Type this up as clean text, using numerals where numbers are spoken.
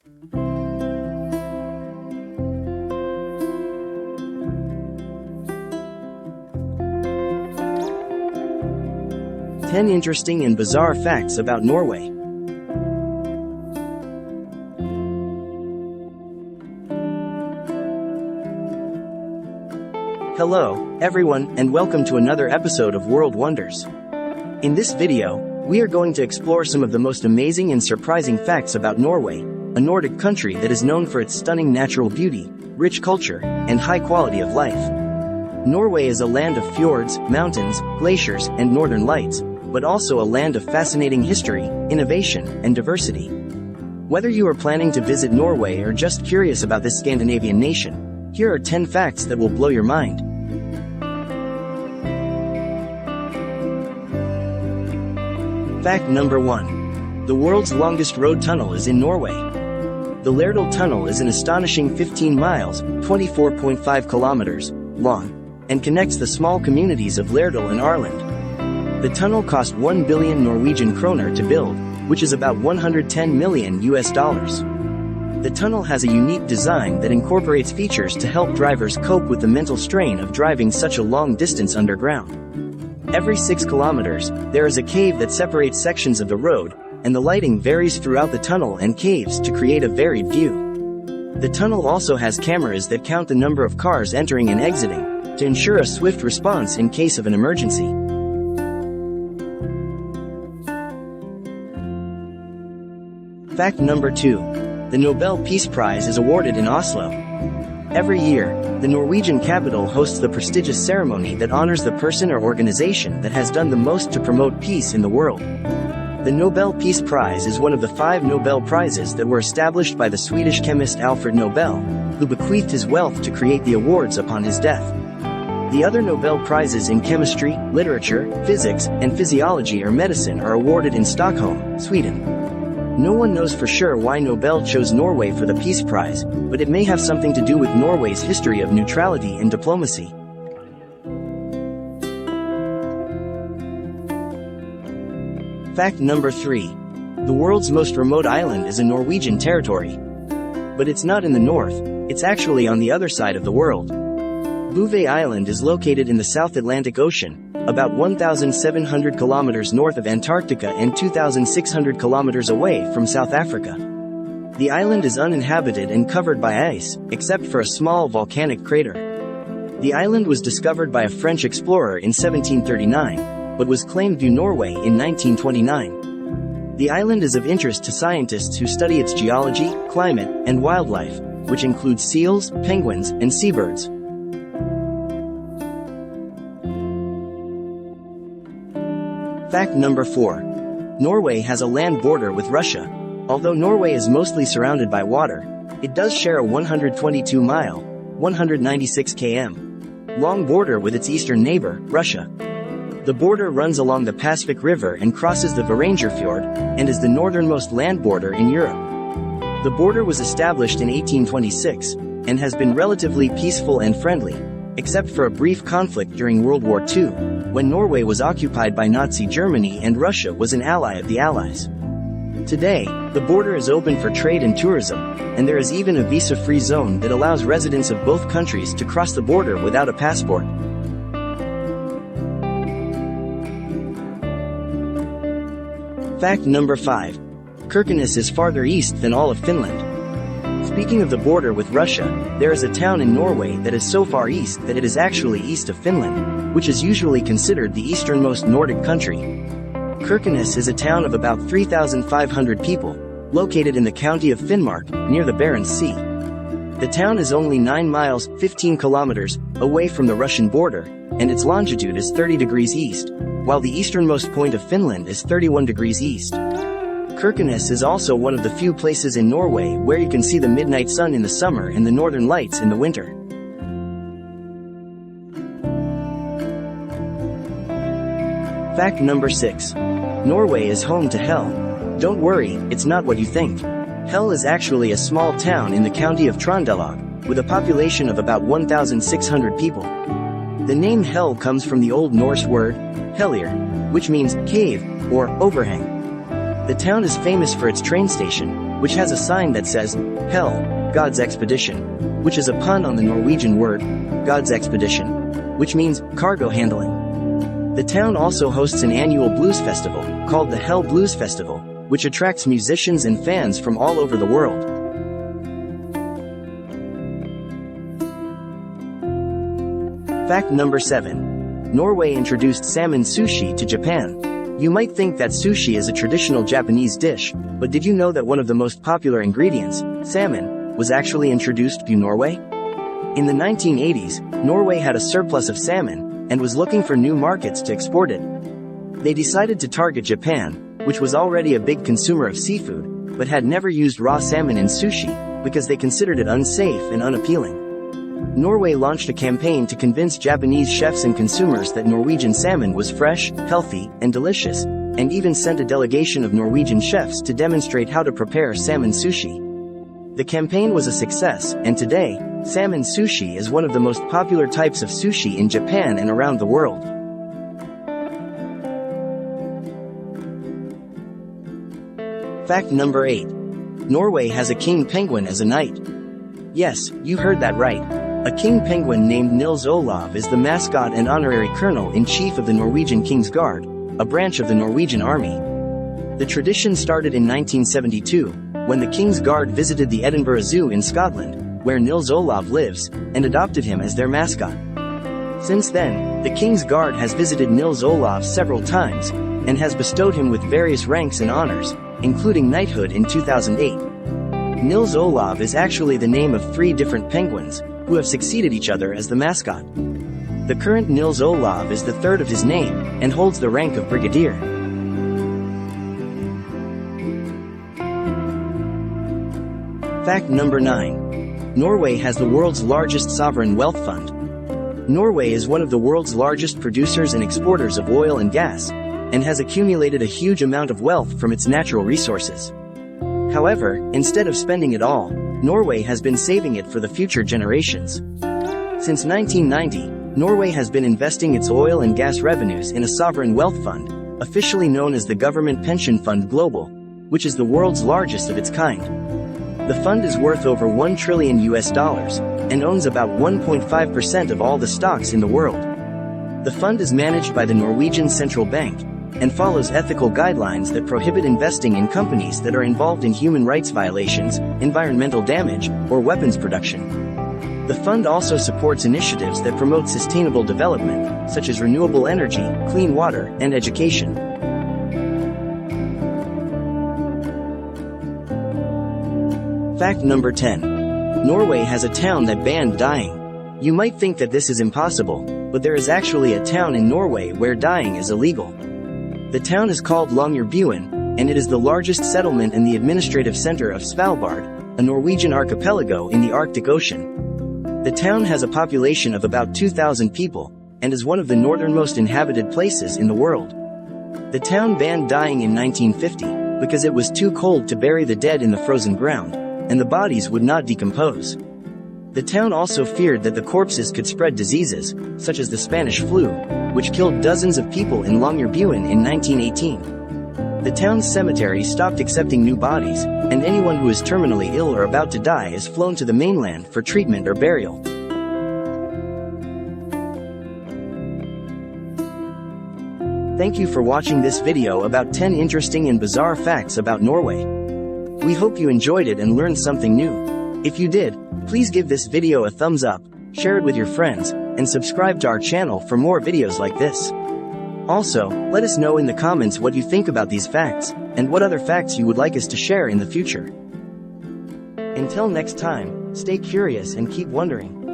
10 interesting and bizarre facts about Norway. Hello, everyone, and welcome to another episode of World Wonders. In this video, we are going to explore some of the most amazing and surprising facts about Norway, a Nordic country that is known for its stunning natural beauty, rich culture, and high quality of life. Norway is a land of fjords, mountains, glaciers, and northern lights, but also a land of fascinating history, innovation, and diversity. Whether you are planning to visit Norway or just curious about this Scandinavian nation, here are 10 facts that will blow your mind. Fact number 1. The world's longest road tunnel is in Norway. The Lærdal Tunnel is an astonishing 15 miles, 24.5 kilometers, long, and connects the small communities of Lærdal and Arland. The tunnel cost 1 billion Norwegian kroner to build, which is about $110 million. The tunnel has a unique design that incorporates features to help drivers cope with the mental strain of driving such a long distance underground. Every 6 kilometers, there is a cave that separates sections of the road, and the lighting varies throughout the tunnel and caves to create a varied view. The tunnel also has cameras that count the number of cars entering and exiting, to ensure a swift response in case of an emergency. Fact number 2. The Nobel Peace Prize is awarded in Oslo. Every year, the Norwegian capital hosts the prestigious ceremony that honors the person or organization that has done the most to promote peace in the world. The Nobel Peace Prize is one of the 5 Nobel Prizes that were established by the Swedish chemist Alfred Nobel, who bequeathed his wealth to create the awards upon his death. The other Nobel Prizes in chemistry, literature, physics, and physiology or medicine are awarded in Stockholm, Sweden. No one knows for sure why Nobel chose Norway for the Peace Prize, but it may have something to do with Norway's history of neutrality and diplomacy. Fact number 3. The world's most remote island is a Norwegian territory. But it's not in the north, it's actually on the other side of the world. Bouvet Island is located in the South Atlantic Ocean, about 1,700 kilometers north of Antarctica and 2,600 kilometers away from South Africa. The island is uninhabited and covered by ice, except for a small volcanic crater. The island was discovered by a French explorer in 1739, but was claimed by Norway in 1929. The island is of interest to scientists who study its geology, climate, and wildlife, which includes seals, penguins, and seabirds. Fact number 4. Norway has a land border with Russia. Although Norway is mostly surrounded by water, it does share a 122-mile, 196 km, long border with its eastern neighbor, Russia. The border runs along the Pacific River and crosses the Varangerfjord, and is the northernmost land border in Europe. The border was established in 1826, and has been relatively peaceful and friendly, except for a brief conflict during World War II, when Norway was occupied by Nazi Germany and Russia was an ally of the Allies. Today, the border is open for trade and tourism, and there is even a visa-free zone that allows residents of both countries to cross the border without a passport. Fact number 5. Kirkenes is farther east than all of Finland. Speaking of the border with Russia, there is a town in Norway that is so far east that it is actually east of Finland, which is usually considered the easternmost Nordic country. Kirkenes is a town of about 3,500 people, located in the county of Finnmark, near the Barents Sea. The town is only 9 miles, 15 kilometers, away from the Russian border, and its longitude is 30 degrees east, while the easternmost point of Finland is 31 degrees east. Kirkenes is also one of the few places in Norway where you can see the midnight sun in the summer and the northern lights in the winter. Fact number 6. Norway is home to Hell. Don't worry, it's not what you think. Hell is actually a small town in the county of Trøndelag, with a population of about 1,600 people. The name Hell comes from the Old Norse word, Hellir, which means cave, or overhang. The town is famous for its train station, which has a sign that says, Hell, God's Expedition, which is a pun on the Norwegian word, God's Expedition, which means cargo handling. The town also hosts an annual blues festival, called the Hell Blues Festival, which attracts musicians and fans from all over the world. Fact number 7. Norway introduced salmon sushi to Japan. You might think that sushi is a traditional Japanese dish, but did you know that one of the most popular ingredients, salmon, was actually introduced to Norway? In the 1980s, Norway had a surplus of salmon, and was looking for new markets to export it. They decided to target Japan, which was already a big consumer of seafood, but had never used raw salmon in sushi, because they considered it unsafe and unappealing. Norway launched a campaign to convince Japanese chefs and consumers that Norwegian salmon was fresh, healthy, and delicious, and even sent a delegation of Norwegian chefs to demonstrate how to prepare salmon sushi. The campaign was a success, and today, salmon sushi is one of the most popular types of sushi in Japan and around the world. Fact number 8. Norway has a king penguin as a knight. Yes, you heard that right. A king penguin named Nils Olav is the mascot and honorary colonel-in-chief of the Norwegian King's Guard, a branch of the Norwegian army. The tradition started in 1972, when the King's Guard visited the Edinburgh Zoo in Scotland, where Nils Olav lives, and adopted him as their mascot. Since then, the King's Guard has visited Nils Olav several times, and has bestowed him with various ranks and honors, including knighthood in 2008. Nils Olav is actually the name of 3 different penguins, who have succeeded each other as the mascot. The current Nils Olav is the 3rd of his name, and holds the rank of brigadier. Fact number 9. Norway has the world's largest sovereign wealth fund. Norway is one of the world's largest producers and exporters of oil and gas, and has accumulated a huge amount of wealth from its natural resources. However, instead of spending it all, Norway has been saving it for the future generations. Since 1990, Norway has been investing its oil and gas revenues in a sovereign wealth fund, officially known as the Government Pension Fund Global, which is the world's largest of its kind. The fund is worth over $1 trillion and owns about 1.5% of all the stocks in the world. The fund is managed by the Norwegian Central Bank, and follows ethical guidelines that prohibit investing in companies that are involved in human rights violations, environmental damage, or weapons production. The fund also supports initiatives that promote sustainable development, such as renewable energy, clean water, and education. Fact number 10. Norway has a town that banned dyeing. You might think that this is impossible, but there is actually a town in Norway where dyeing is illegal. The town is called Longyearbyen, and it is the largest settlement and the administrative center of Svalbard, a Norwegian archipelago in the Arctic Ocean. The town has a population of about 2,000 people, and is one of the northernmost inhabited places in the world. The town banned dyeing in 1950, because it was too cold to bury the dead in the frozen ground, and the bodies would not decompose. The town also feared that the corpses could spread diseases, such as the Spanish flu, which killed dozens of people in Longyearbyen in 1918. The town's cemetery stopped accepting new bodies, and anyone who is terminally ill or about to die is flown to the mainland for treatment or burial. Thank you for watching this video about 10 interesting and bizarre facts about Norway. We hope you enjoyed it and learned something new. If you did, please give this video a thumbs up, share it with your friends, and subscribe to our channel for more videos like this. Also, let us know in the comments what you think about these facts, and what other facts you would like us to share in the future. Until next time, stay curious and keep wondering.